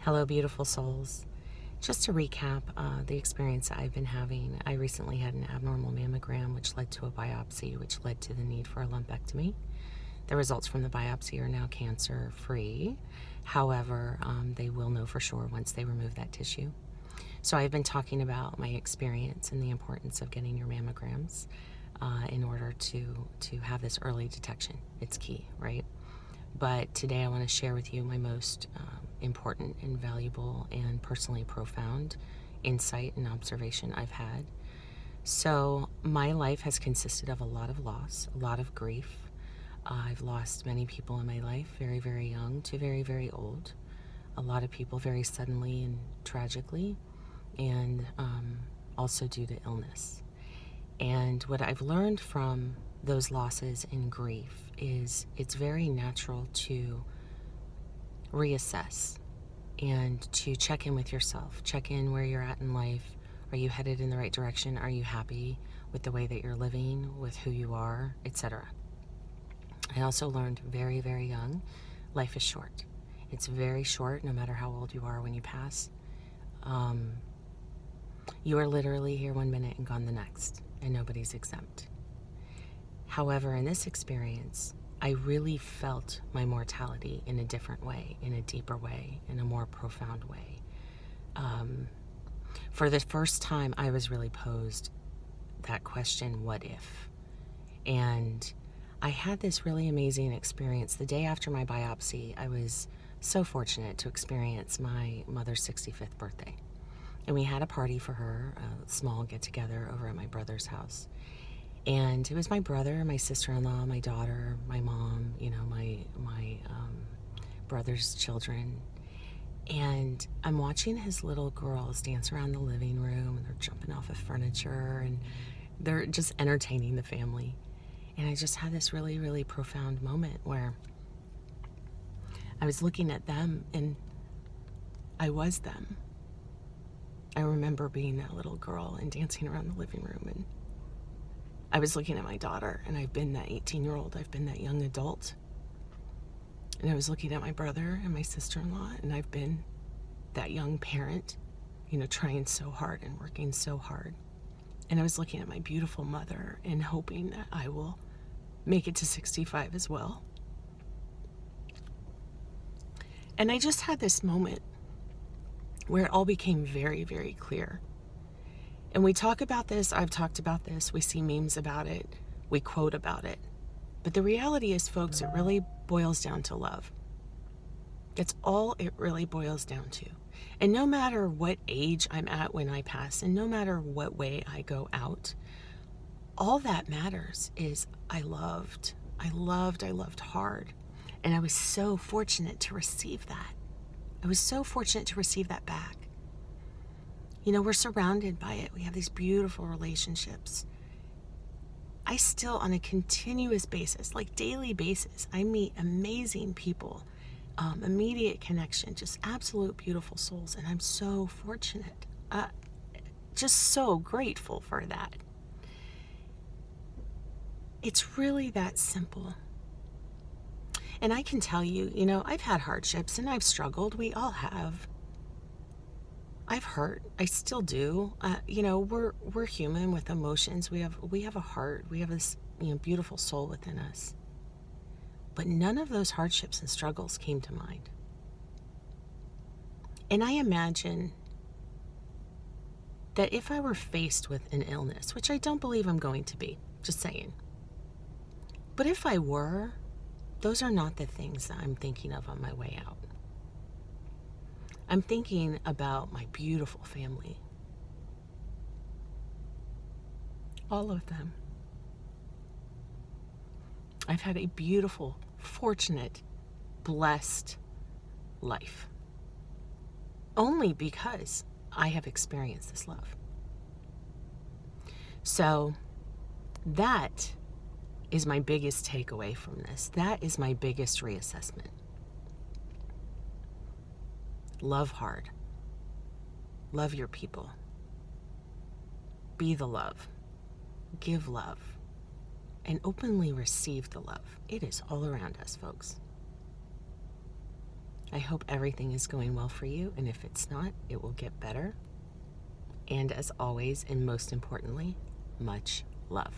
Hello, beautiful souls. Just to recap the experience I've been having, I recently had an abnormal mammogram, which led to a biopsy, which led to the need for a lumpectomy. The results from the biopsy are now cancer-free. However, they will know for sure once they remove that tissue. So I've been talking about my experience and the importance of getting your mammograms in order to have this early detection. It's key, right? But today I want to share with you my most important and valuable and personally profound insight and observation I've had. So my life has consisted of a lot of loss, a lot of grief. I've lost many people in my life, very, very young to very, very old. A lot of people very suddenly and tragically, and also due to illness. And what I've learned from those losses and grief is it's very natural to reassess and to check in with yourself, check in where you're at in life. Are you headed in the right direction? Are you happy with the way that you're living, with who you are, etc.? I also learned very, very young, life is short. It's very short, no matter how old you are when you pass. You are literally here 1 minute and gone the next, and nobody's exempt. However, in this experience, I really felt my mortality in a different way, in a deeper way, in a more profound way. For the first time, I was really posed that question, what if? And I had this really amazing experience. The day after my biopsy, I was so fortunate to experience my mother's 65th birthday. And we had a party for her, a small get-together over at my brother's house. And it was my brother, my sister-in-law, my daughter, my mom, my brother's children. And I'm watching his little girls dance around the living room, and they're jumping off of furniture, and they're just entertaining the family. And I just had this really, really profound moment where I was looking at them, and I was them. I remember being that little girl and dancing around the living room, and I was looking at my daughter, and I've been that 18-year-old, I've been that young adult. And I was looking at my brother and my sister-in-law, and I've been that young parent, trying so hard and working so hard. And I was looking at my beautiful mother and hoping that I will make it to 65 as well. And I just had this moment where it all became very, very clear. And we talk about this, I've talked about this, we see memes about it, we quote about it. But the reality is, folks, it really boils down to love. That's all it really boils down to. And no matter what age I'm at when I pass, and no matter what way I go out, all that matters is I loved hard. And I was so fortunate to receive that. I was so fortunate to receive that back. We're surrounded by it. We have these beautiful relationships. I still, on a continuous basis, like daily basis, I meet amazing people, immediate connection, just absolute beautiful souls. And I'm so fortunate, just so grateful for that. It's really that simple. And I can tell you, I've had hardships and I've struggled. We all have. I've hurt. I still do. We're human with emotions. We have a heart. We have this beautiful soul within us. But none of those hardships and struggles came to mind. And I imagine that if I were faced with an illness, which I don't believe I'm going to be, just saying. But if I were, those are not the things that I'm thinking of on my way out. I'm thinking about my beautiful family. All of them. I've had a beautiful, fortunate, blessed life. Only because I have experienced this love. So that is my biggest takeaway from this. That is my biggest reassessment. Love hard. Love your people. Be the love. Give love. And openly receive the love. It is all around us, folks. I hope everything is going well for you, and if it's not, it will get better. And as always, and most importantly, much love.